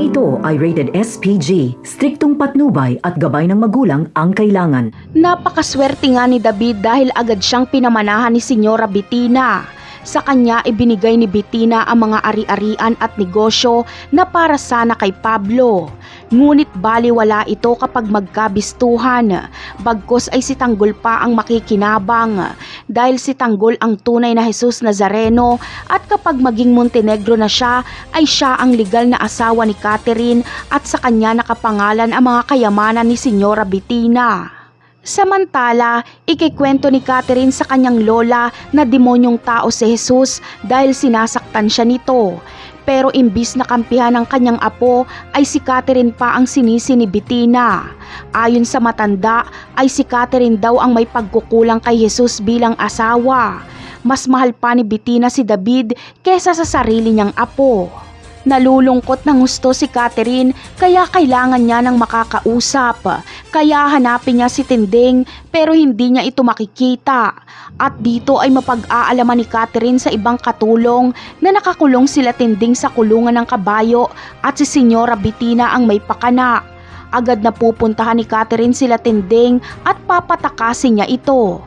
Programang ito ay rated SPG, striktong patnubay at gabay ng magulang ang kailangan. Napakaswerte nga ni David dahil agad siyang pinamanahan ni Senyora Bettina. Sa kanya ibinigay ni Bettina ang mga ari-arian at negosyo na para sana kay Pablo. Ngunit baliwala ito kapag magkabistuhan. Bagkus ay si Tanggol pa ang makikinabang dahil si Tanggol ang tunay na Jesus Nazareno at kapag maging Montenegro na siya ay siya ang legal na asawa ni Catherine at sa kanya nakapangalan ang mga kayamanan ni Senyora Bettina. Samantala, ikikwento ni Catherine sa kanyang lola na demonyong tao si Jesus dahil sinasaktan siya nito. Pero imbis na kampihan ng kanyang apo ay si Catherine pa ang sinisi ni Bettina. Ayon sa matanda ay si Catherine daw ang may pagkukulang kay Jesus bilang asawa. Mas mahal pa ni Bettina si David kesa sa sarili niyang apo. Nalulungkot ng husto si Catherine kaya kailangan niya ng makakausap. Kaya hanapin niya si Tinding pero hindi niya ito makikita. At dito ay mapag-aalaman ni Catherine sa ibang katulong na nakakulong sila Tinding sa kulungan ng kabayo at si Senyora Bettina ang may pakana. Agad na pupuntahan ni Catherine sila Tinding at papatakasin niya ito.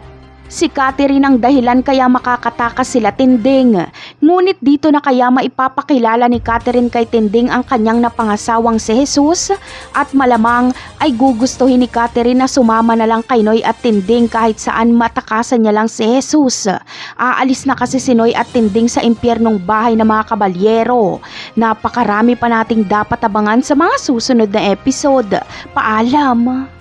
Si Catherine ang dahilan kaya makakatakas sila Tinding. Ngunit dito na kaya maipapakilala ni Catherine kay Tinding ang kanyang napangasawang si Jesus at malamang ay gugustuhin ni Catherine na sumama na lang kay Noy at Tinding kahit saan matakasan niya lang si Jesus. Aalis na kasi si Noy at Tinding sa impyernong bahay ng mga kabalyero. Napakarami pa nating dapat abangan sa mga susunod na episode. Paalam!